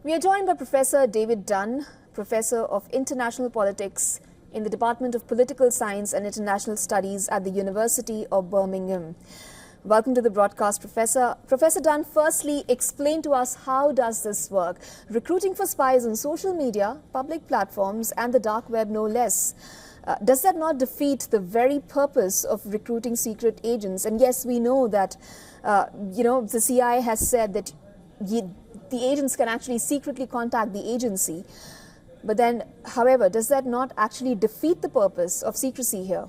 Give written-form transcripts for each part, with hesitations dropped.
We are joined by Professor David Dunn, Professor of International Politics in the Department of Political Science and International Studies at the University of Birmingham. Welcome to the broadcast, Professor. Professor Dunn, firstly, explain to us how does this work? Recruiting for spies on social media, public platforms and the dark web no less. Does that not defeat the very purpose of recruiting secret agents? And yes, we know that, the CIA has said that the agents can actually secretly contact the agency. But then, however, does that not actually defeat the purpose of secrecy here?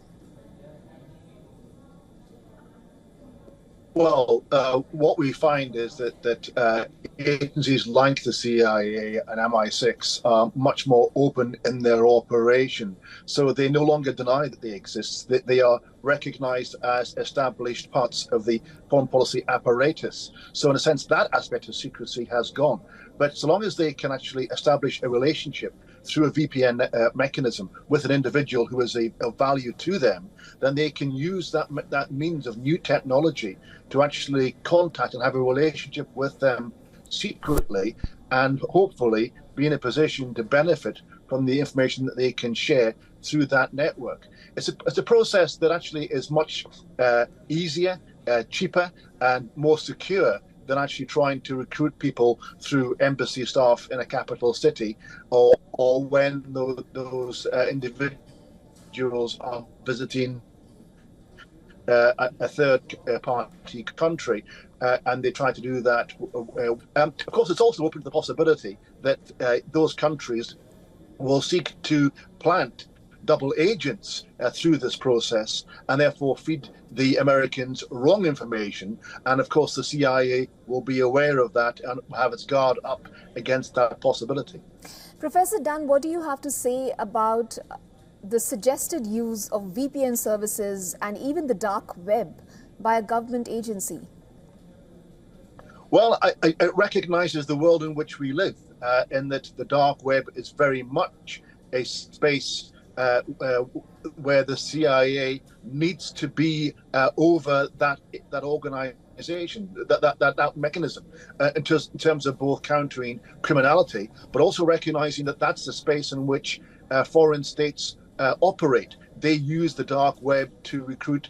Well, what we find is that agencies like the CIA and MI6 are much more open in their operation. So they no longer deny that they exist. They are recognized as established parts of the foreign policy apparatus. So in a sense, that aspect of secrecy has gone. But so long as they can actually establish a relationship through a VPN mechanism with an individual who is of value to them, then they can use that means of new technology to actually contact and have a relationship with them secretly, and hopefully be in a position to benefit from the information that they can share through that network. It's a process that actually is much easier, cheaper, and more secure than actually trying to recruit people through embassy staff in a capital city, or when those individuals are visiting a third party country, and they try to do that. Of course, it's also open to the possibility that those countries will seek to plant double agents through this process, and therefore feed the Americans wrong information. And of course, the CIA will be aware of that and have its guard up against that possibility. Professor Dunn, what do you have to say about the suggested use of VPN services and even the dark web by a government agency? Well, it recognizes the world in which we live, in that the dark web is very much a space where the CIA needs to be over that organization, that mechanism, in terms of both countering criminality, but also recognizing that that's the space in which foreign states operate. They use the dark web to recruit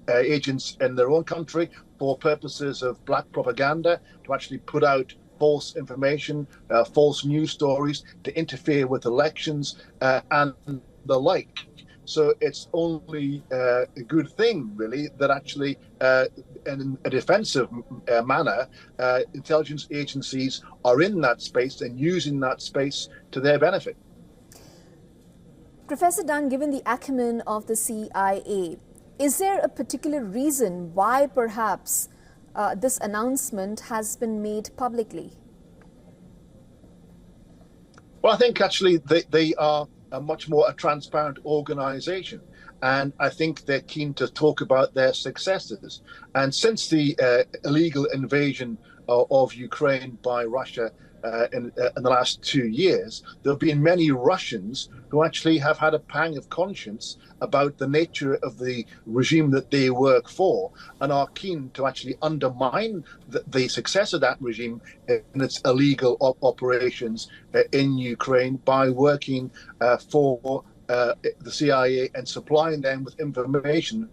agents in their own country for purposes of black propaganda, to actually put out false information, false news stories, to interfere with elections and the like. So it's only a good thing, really, that actually in a defensive manner, intelligence agencies are in that space and using that space to their benefit. Professor Dunn, given the acumen of the CIA, is there a particular reason why perhaps this announcement has been made publicly? Well, I think actually they are a much more transparent organization, and I think they're keen to talk about their successes. And since the illegal invasion of Ukraine by Russia in the last 2 years, there have been many Russians who actually have had a pang of conscience about the nature of the regime that they work for, and are keen to actually undermine the success of that regime in its illegal operations in Ukraine by working for the CIA and supplying them with information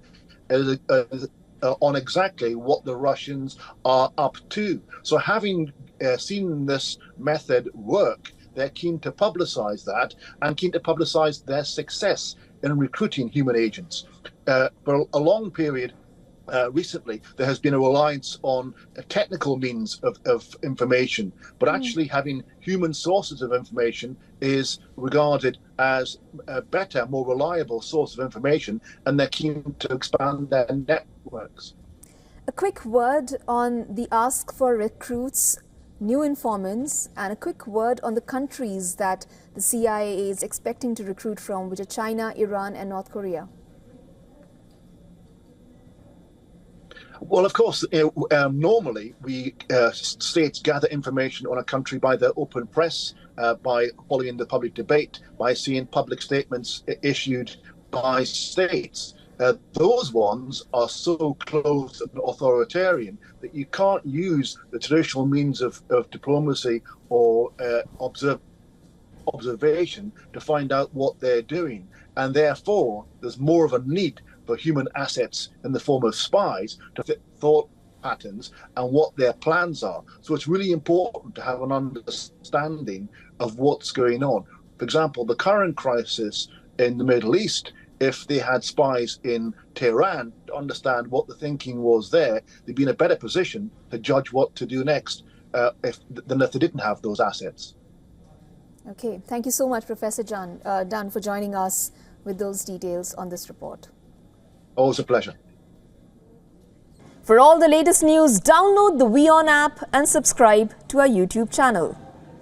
on exactly what the Russians are up to. So having seen this method work, they're keen to publicize that and keen to publicize their success in recruiting human agents. For a long period recently, there has been a reliance on technical means of information, but actually having human sources of information is regarded as a better, more reliable source of information, and they're keen to expand their networks. A quick word on the ask for recruits, new informants, and a quick word on the countries that the CIA is expecting to recruit from, which are China, Iran, and North Korea. Well, of course, normally states gather information on a country by their open press, by following the public debate, by seeing public statements issued by states. those ones are so close and authoritarian that you can't use the traditional means of diplomacy or observation to find out what they're doing. And therefore, there's more of a need for human assets in the form of spies to fit thought patterns and what their plans are. So it's really important to have an understanding of what's going on. For example, the current crisis in the Middle East, if they had spies in Tehran to understand what the thinking was there, they'd be in a better position to judge what to do next than if they didn't have those assets. Okay, thank you so much, Professor Dunn, for joining us with those details on this report. Always a pleasure. For all the latest news, download the WION app and subscribe to our YouTube channel.